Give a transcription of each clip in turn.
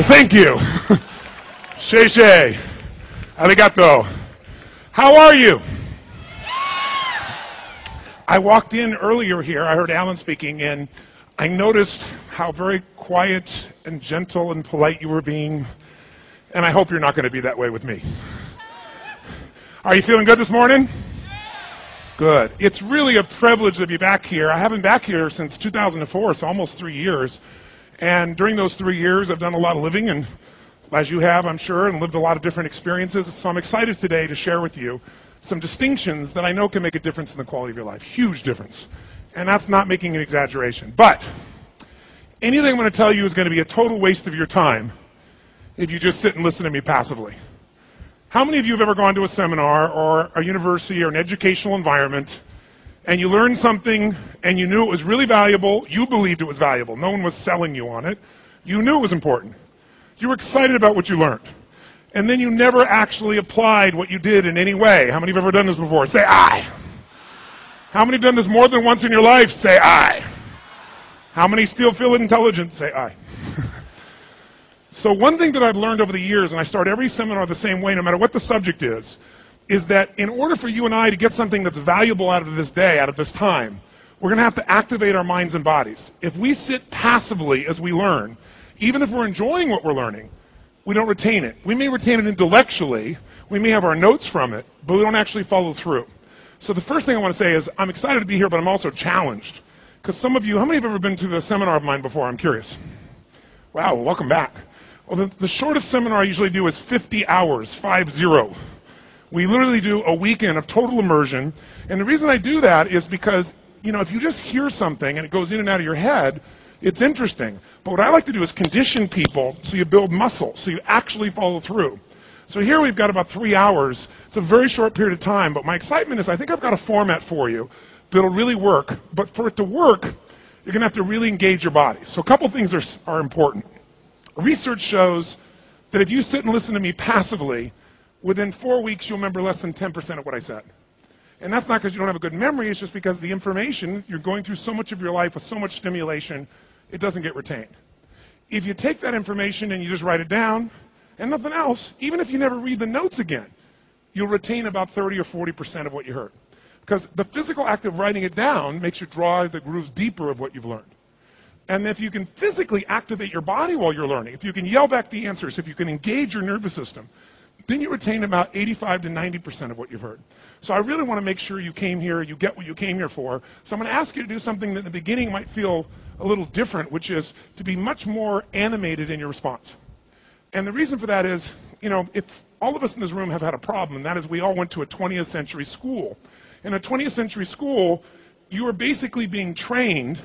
there. Thank you. Shay. Arigato. How are you? I walked in earlier here. I heard Alan speaking, and I noticed how very quiet and gentle and polite you were being, and I hope you're not going to be that way with me. Are you feeling good this morning? Good. It's really a privilege to be back here. I haven't been back here since 2004, so almost 3 years. And during those 3 years, I've done a lot of living, and as you have, I'm sure, and lived a lot of different experiences. So I'm excited today to share with you some distinctions that I know can make a difference in the quality of your life. Huge difference. And that's not making an exaggeration. But anything I'm going to tell you is going to be a total waste of your time if you just sit and listen to me passively. How many of you have ever gone to a seminar or a university or an educational environment and you learned something and you knew it was really valuable, you believed it was valuable, no one was selling you on it, you knew it was important, you were excited about what you learned, and then you never actually applied what you did in any way? How many have ever done this before? Say aye. How many have done this more than once in your life? Say aye. How many still feel intelligent? Say aye. So one thing that I've learned over the years, and I start every seminar the same way, no matter what the subject is that in order for you and I to get something that's valuable out of this day, out of this time, we're going to have to activate our minds and bodies. If we sit passively as we learn, even if we're enjoying what we're learning, we don't retain it. We may retain it intellectually, we may have our notes from it, but we don't actually follow through. So the first thing I want to say is I'm excited to be here, but I'm also challenged. Because some of you, how many have ever been to a seminar of mine before? I'm curious. Wow, well, welcome back. Well, the shortest seminar I usually do is 50 hours, 50. We literally do a weekend of total immersion. And the reason I do that is because, if you just hear something and it goes in and out of your head, it's interesting. But what I like to do is condition people so you build muscle, so you actually follow through. So here we've got about 3 hours. It's a very short period of time, but my excitement is I think I've got a format for you that'll really work. But for it to work, you're going to have to really engage your body. So a couple things are important. Research shows that if you sit and listen to me passively, within 4 weeks you'll remember less than 10% of what I said. And that's not because you don't have a good memory, it's just because the information, you're going through so much of your life with so much stimulation, it doesn't get retained. If you take that information and you just write it down, and nothing else, even if you never read the notes again, you'll retain about 30 or 40% of what you heard. Because the physical act of writing it down makes you draw the grooves deeper of what you've learned. And if you can physically activate your body while you're learning, if you can yell back the answers, if you can engage your nervous system, then you retain about 85 to 90% of what you've heard. So I really want to make sure you came here, you get what you came here for. So I'm going to ask you to do something that in the beginning might feel a little different, which is to be much more animated in your response. And the reason for that is, if all of us in this room have had a problem, and that is we all went to a 20th century school. In a 20th century school, you were basically being trained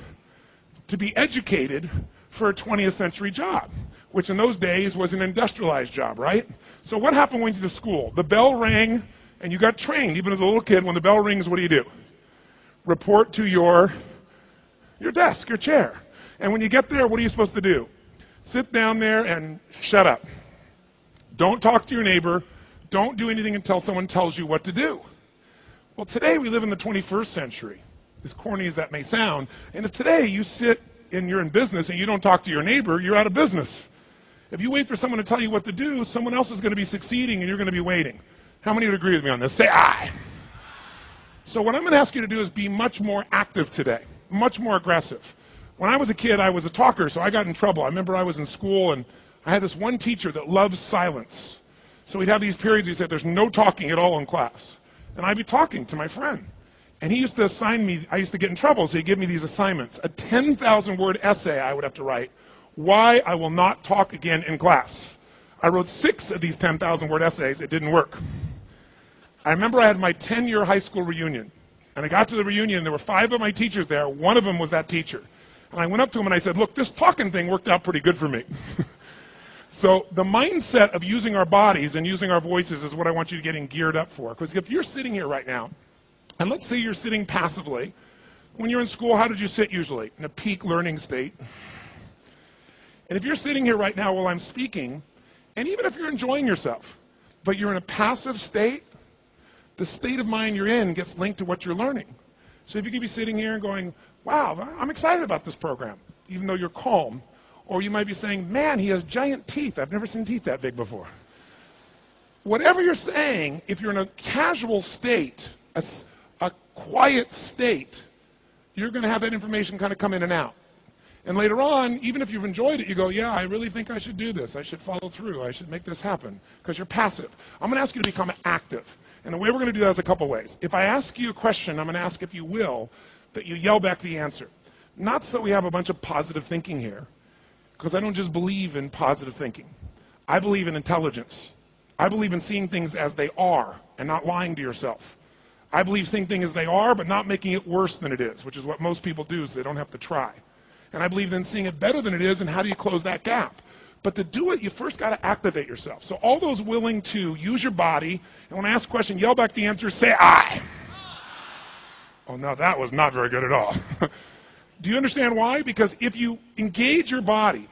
to be educated for a 20th century job, which in those days was an industrialized job, right? So what happened when you went to school? The bell rang, and you got trained. Even as a little kid, when the bell rings, what do? Report to your desk, your chair. And when you get there, what are you supposed to do? Sit down there and shut up. Don't talk to your neighbor. Don't do anything until someone tells you what to do. Well, today we live in the 21st century. As corny as that may sound, and if today you sit and you're in business and you don't talk to your neighbor, you're out of business. If you wait for someone to tell you what to do, someone else is going to be succeeding and you're going to be waiting. How many would agree with me on this? Say aye. So what I'm going to ask you to do is be much more active today, much more aggressive. When I was a kid, I was a talker, so I got in trouble. I remember I was in school and I had this one teacher that loved silence. So we'd have these periods, he said, there's no talking at all in class. And I'd be talking to my friend. And he used to assign me, I used to get in trouble, so he'd give me these assignments. A 10,000-word essay I would have to write, why I will not talk again in class. I wrote 6 of these 10,000-word essays. It didn't work. I remember I had my 10-year high school reunion. And I got to the reunion, there were 5 of my teachers there. One of them was that teacher. And I went up to him and I said, look, this talking thing worked out pretty good for me. So the mindset of using our bodies and using our voices is what I want you to get geared up for. Because if you're sitting here right now, and let's say you're sitting passively. When you're in school, how did you sit usually? In a peak learning state. And if you're sitting here right now while I'm speaking, and even if you're enjoying yourself, but you're in a passive state, the state of mind you're in gets linked to what you're learning. So if you could be sitting here and going, wow, I'm excited about this program, even though you're calm, Or you might be saying, man, he has giant teeth. I've never seen teeth that big before. Whatever you're saying, if you're in a casual state, a quiet state, you're going to have that information kind of come in and out. And later on, even if you've enjoyed it, you go, yeah, I really think I should do this. I should follow through. I should make this happen. Because you're passive. I'm going to ask you to become active. And the way we're going to do that is a couple ways. If I ask you a question, I'm going to ask, if you will, that you yell back the answer. Not so we have a bunch of positive thinking here, because I don't just believe in positive thinking. I believe in intelligence. I believe in seeing things as they are and not lying to yourself. I believe seeing things as they are but not making it worse than it is, which is what most people do, so they don't have to try. And I believe in seeing it better than it is, and how do you close that gap? But to do it, you first got to activate yourself. So all those willing to use your body, and when I ask a question, yell back the answer, say I. Oh, no, that was not very good at all. Do you understand why? Because if you engage your body,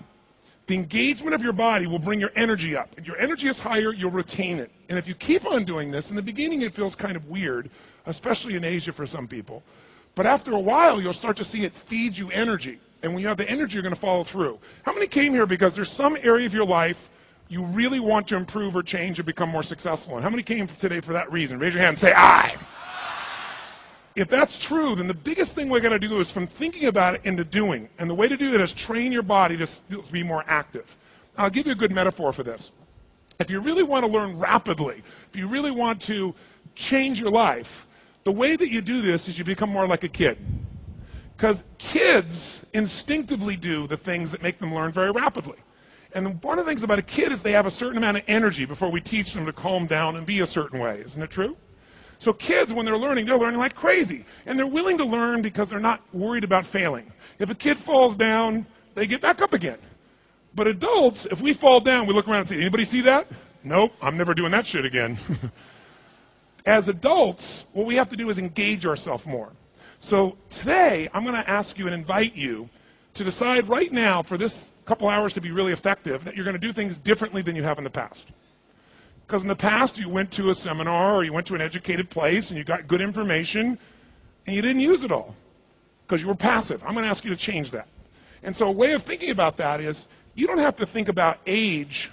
the engagement of your body will bring your energy up. If your energy is higher, you'll retain it. And if you keep on doing this, in the beginning it feels kind of weird, especially in Asia for some people. But after a while, you'll start to see it feed you energy. And when you have the energy, you're going to follow through. How many came here because there's some area of your life you really want to improve or change or become more successful in? How many came today for that reason? Raise your hand and say, I. If that's true, then the biggest thing we're going to do is from thinking about it into doing. And the way to do it is train your body to be more active. I'll give you a good metaphor for this. If you really want to learn rapidly, if you really want to change your life, the way that you do this is you become more like a kid. Because kids instinctively do the things that make them learn very rapidly. And one of the things about a kid is they have a certain amount of energy before we teach them to calm down and be a certain way. Isn't it true? So kids, when they're learning like crazy. And they're willing to learn because they're not worried about failing. If a kid falls down, they get back up again. But adults, if we fall down, we look around and say, anybody see that? Nope, I'm never doing that shit again. As adults, what we have to do is engage ourselves more. So today, I'm going to ask you and invite you to decide right now for this couple hours to be really effective that you're going to do things differently than you have in the past. Because in the past, you went to a seminar or you went to an educated place and you got good information and you didn't use it all because you were passive. I'm going to ask you to change that. And so a way of thinking about that is you don't have to think about age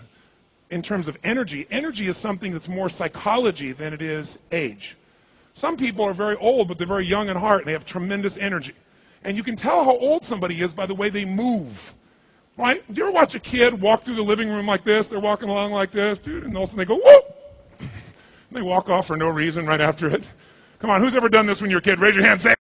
in terms of energy. Energy is something that's more psychology than it is age. Some people are very old, but they're very young at heart and they have tremendous energy. And you can tell how old somebody is by the way they move. Right? Do you ever watch a kid walk through the living room like this? They're walking along like this, dude, and all of a sudden they go, whoop! And they walk off for no reason right after it. Come on, who's ever done this when you're a kid? Raise your hand, say